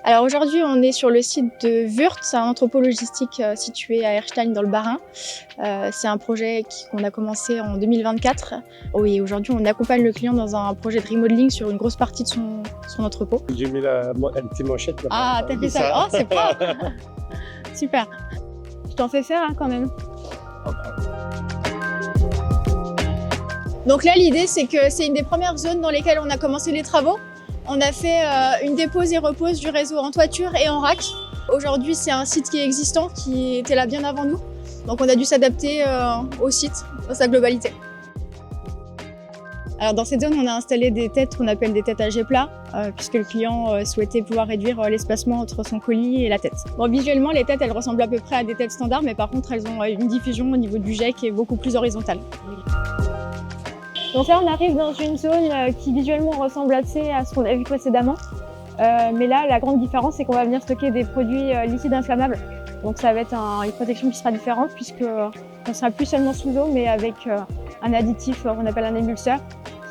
Alors aujourd'hui, on est sur le site de Wurth, un entrepôt logistique situé à Erstein dans le Bas-Rhin. C'est un projet qu'on a commencé en 2024. Oui, aujourd'hui, on accompagne le client dans un projet de remodeling sur une grosse partie de son entrepôt. J'ai mis un petit manchette là-bas. Ah, t'as fait ça? Oh, c'est propre! Super. Je t'en fais faire quand même. Donc là, l'idée, c'est que c'est une des premières zones dans lesquelles on a commencé les travaux. On a fait une dépose et repose du réseau en toiture et en rack. Aujourd'hui, c'est un site qui est existant, qui était là bien avant nous. Donc on a dû s'adapter au site dans sa globalité. Alors dans cette zone, on a installé des têtes qu'on appelle des têtes à jet plat, puisque le client souhaitait pouvoir réduire l'espacement entre son colis et la tête. Bon, visuellement, les têtes, elles ressemblent à peu près à des têtes standards, mais par contre, elles ont une diffusion au niveau du jet qui est beaucoup plus horizontale. Donc là, on arrive dans une zone qui visuellement ressemble assez à ce qu'on a vu précédemment. Mais là, la grande différence, c'est qu'on va venir stocker des produits liquides inflammables. Donc ça va être une protection qui sera différente puisque on sera plus seulement sous eau, mais avec un additif qu'on appelle un émulseur,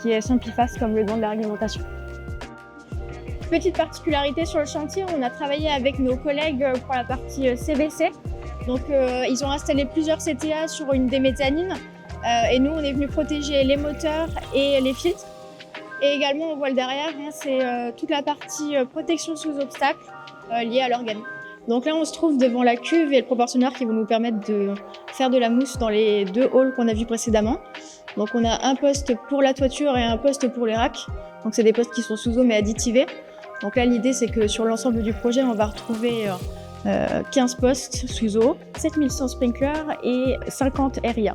qui est Simpliface comme le nom de la réglementation. Petite particularité sur le chantier, on a travaillé avec nos collègues pour la partie CVC. Donc ils ont installé plusieurs CTA sur une des méthanines. Et nous, on est venu protéger les moteurs et les filtres. Et également, on voit le derrière, c'est toute la partie protection sous obstacle liée à l'organe. Donc là, on se trouve devant la cuve et le proportionneur qui vont nous permettre de faire de la mousse dans les deux halls qu'on a vus précédemment. Donc on a un poste pour la toiture et un poste pour les racks. Donc c'est des postes qui sont sous eau mais additivés. Donc là, l'idée, c'est que sur l'ensemble du projet, on va retrouver 15 postes sous eau, 7100 sprinklers et 50 RIA.